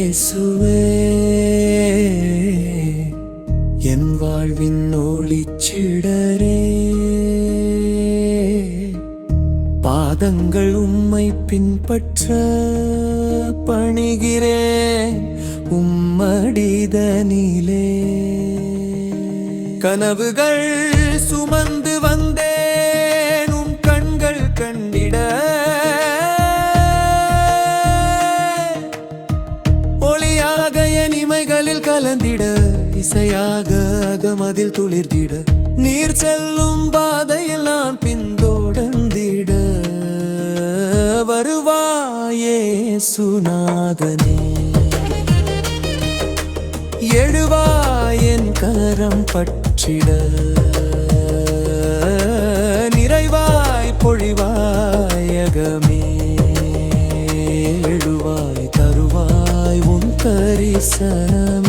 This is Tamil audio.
இயேசுவே என் வாழ்வின் ஒளிச்சிடரே, பாதங்கள் உம்மை பின்பற்ற பணிகிறேன் உம்மடிதனிலே. கனவுகள் சுமந்து வந்தேன் உம் கண்கள் கண்டிட, ஒளியாக என் இமைகளில் கலந்திட, இசையாக அகமதில் துளிர்த்திட, நீர் செல்லும் பாதையில் நான் பின்தொடர்ந்திட வருவாயே சுநாதனே. எழுவாய் என் கரம் பற்றிட, நிறைவாய் பொழிவாயகமே, எழுவாய் தருவாய் உன் தரிசனமே.